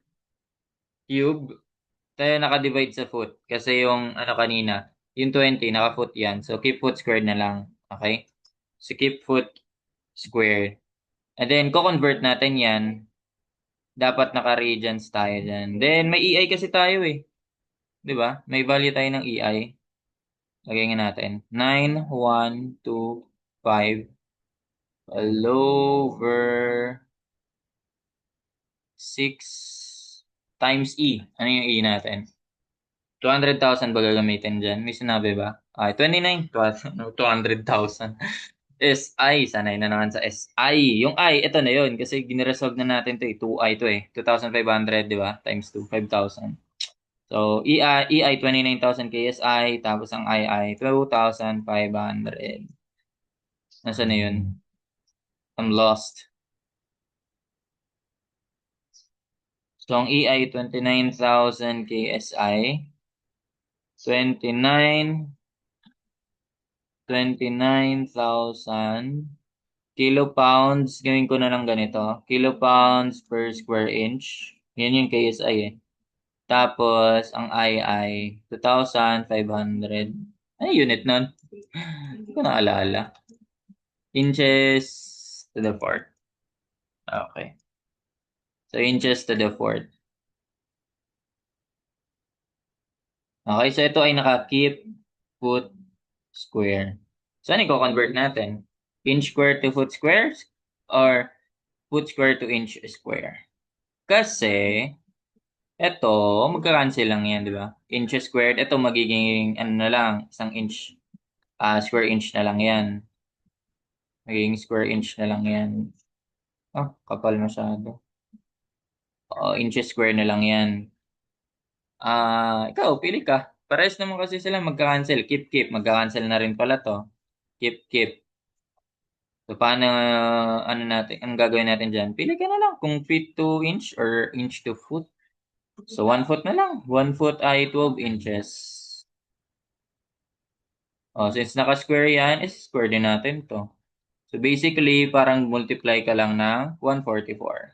S1: cube, tayo naka-divide sa foot. Kasi yung ano kanina, yung 20, naka-foot yan. So, keep foot squared na lang. Okay? So, keep foot squared. And then, ko-convert natin yan. Dapat naka-radians tayo dyan. Then, may EI kasi tayo eh. Di ba? May value tayo ng EI. Lagay nga natin. 9125 all over 6 times E. Ano yung E natin? 200,000 ba gagamitin dyan? May sinabi ba? Ay, 29. 200,000. SI. Sanay na naman sa SI. Yung I, ito na yun. Kasi giniresolve na natin to eh. 2I to eh. 2,500, di ba? Times 2, 5,000. So, EI 29,000 KSI. Tapos ang II, 2,500. Nasaan na yun? I'm lost. So, ang EI, 29,000 KSI. 29,000 kilopounds. Gawin ko na lang ganito. Kilopounds per square inch. Yan yung KSI eh. Tapos, ang II, 2,500. Ano unit nun? Hindi ko naalala. Inches to the fourth. Okay. So, inches to the fourth. Okay, so ito ay naka-keep foot square. Saan i-convert natin? Inch square to foot square or foot square to inch square? Kasi, ito, magka-cancel lang yan, di ba? Inch squared, ito magiging, ano na lang, isang inch, square inch na lang yan. Magiging square inch na lang yan. Oh, kapal masyado. Inches square na lang yan. Ikaw, pili ka. Pares naman kasi sila magka-cancel. Keep, keep. Magka-cancel na rin pala to. Keep, keep. So, paano, ano natin, anong gagawin natin dyan? Pili ka na lang kung feet to inch or inch to foot. So, 1 foot na lang. 1 foot ay 12 inches. Since naka-square yan, is square din natin to. So, basically, parang multiply ka lang ng 144.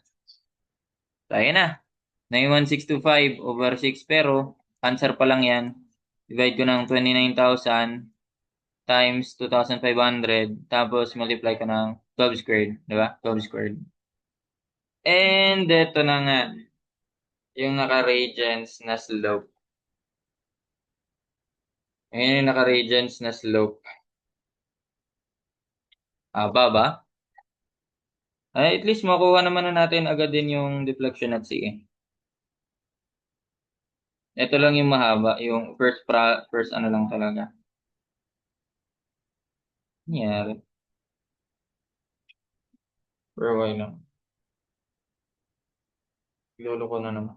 S1: So, ayan na. 91625 over 6. Pero, answer pa lang yan. Divide ko ng 29,000 times 2,500. Tapos, multiply ko ng 12 squared. Di ba? 12 squared. And, ito na nga. Yung naka-radians na slope. Ayan yung naka-radians na slope. Baba. Ay, at least makuha naman na natin agad din yung deflection at CA. Ito lang yung mahaba. Yung first ano lang talaga. Nangyari. Pero why lang. Lolo ko na naman.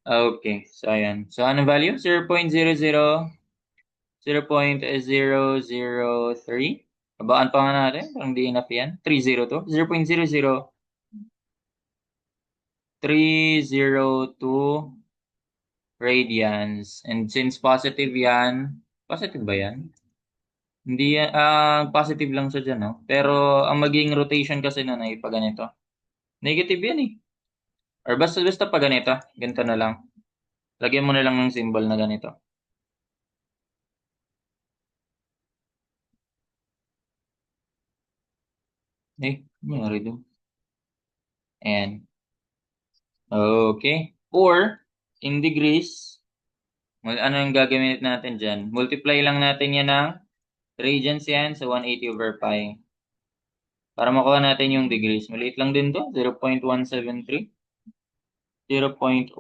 S1: Okay. So, ayan. So, ano value? 0.003. Abaan pa nga natin. Parang di enough yan. 302. 0.00302 radians. And since positive yan, positive ba yan? Hindi yan, positive lang siya dyan, no? Pero ang magiging rotation kasi nun ay pag ganito. Negative yan eh. Or basta pag ganito, ganito na lang. Lagyan mo na lang ng symbol na ganito. Nangyari doon. Ayan. Okay. Or, in degrees, ano yung gagawin natin dyan? Multiply lang natin yan ng radians yan sa 180 over pi. Para makuha natin yung degrees. Maliit lang din to. 0.173. 0.173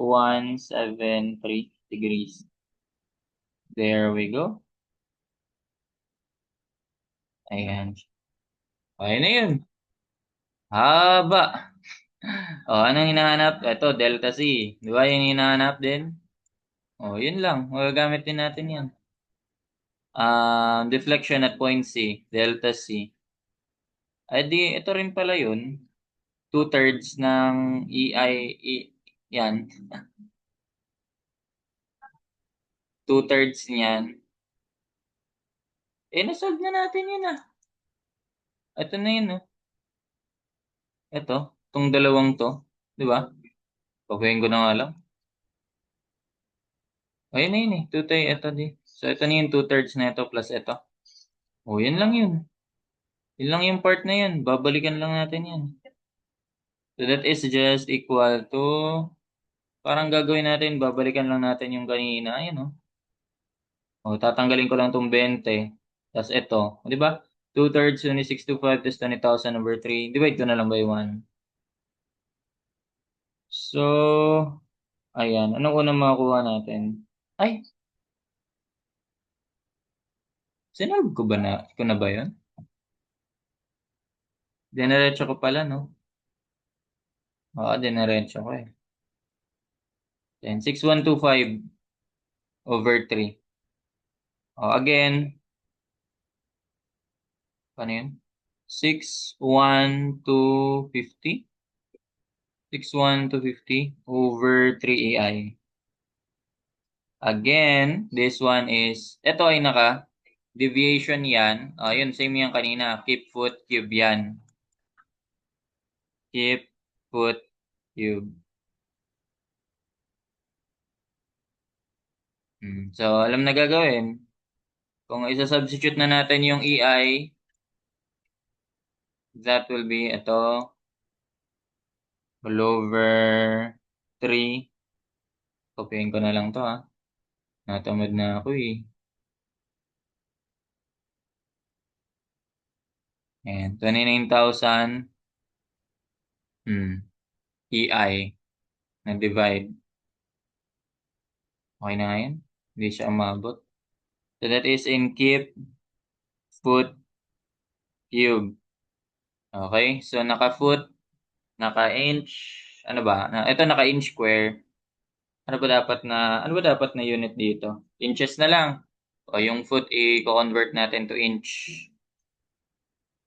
S1: degrees. There we go. Ayan. Okay na yun. Haba. Anong hinahanap? Ito, delta C. Di ba yung hinahanap din? Yun lang. Magagamit din natin yan. Deflection at point C. Delta C. Di, ito rin pala yun. 2/3 ng EI, yan. 2/3 niyan. Nasolve na natin yun ah. Ito na yun oh. Ito, itong dalawang to. Di ba? Pakuhin ko na nga lang. Ayun na yun eh. 2/3, ito di. So, ito na yung 2/3 na ito plus ito. O, yun lang yun. Yun lang yung part na yun. Babalikan lang natin yan. So, that is just equal to, parang gagawin natin, babalikan lang natin yung kanina. Ayun o. O, tatanggalin ko lang itong 20. Tapos ito. Di ba? 2/3, 2625, plus 20,000 over 3. Divide ko na lang by 1. So, ayan. Anong unang makukuha natin? Ay, sinulog ko na ba yun? Dinerecho ko pala, no? Oo, dinerecho ko eh. Then, 6125 over 3. O, again, paano yun? 61250? 61250 over 3AI. Again, this one is, ito ay deviation yan. Yun, same yan kanina. Keep foot cube yan. Keep foot cube. So, alam na gagawin. Kung isa-substitute na natin yung EI, that will be ito, all over 3. Copyin ko na lang to ha. Natamad na ako eh. Ayan, 29,000 EI na divide. Okay na ngayon? Hindi siya umabot. So that is in keep foot cube. Okay? So naka-foot, naka-inch, ano ba? Ito naka-inch square. Ano ba dapat na unit dito? Inches na lang. O yung foot i-convert natin to inch.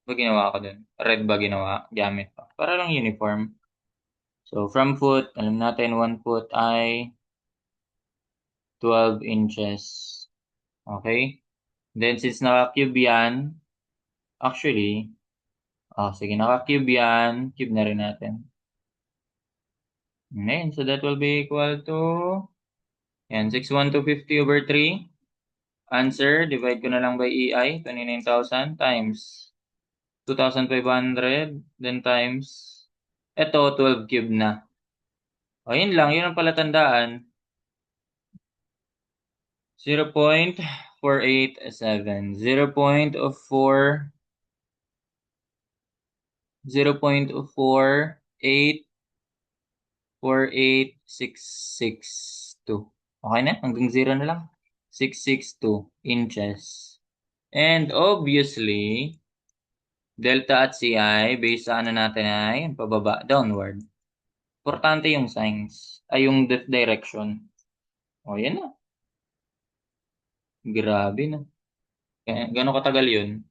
S1: Ba ginawa ko dun? Red ba ginawa? Gamit pa. Para lang uniform. So from foot, alam natin 1 foot ay 12 inches. Okay? Then since naka-cube yan, actually, sige, naka-cube yan. Cube na rin natin. Ngayon, so that will be equal to, yan, 61250 over 3. Answer, divide ko na lang by EI, 29,000 times 2,500, then times, eto, 12 cube na. O, yun lang, yun ang palatandaan. 0.487. 0.48662. Okay na? Hanggang 0 na lang. 662 inches. And obviously, delta at CI, based sa ano natin ay pababa, downward. Importante yung signs, ay yung direction. O, yan na. Grabe na. Gano'ng katagal yun?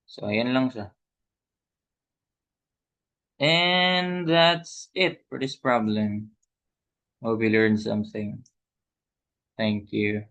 S1: So, ayan lang siya. And that's it for this problem. Hope you learned something. Thank you.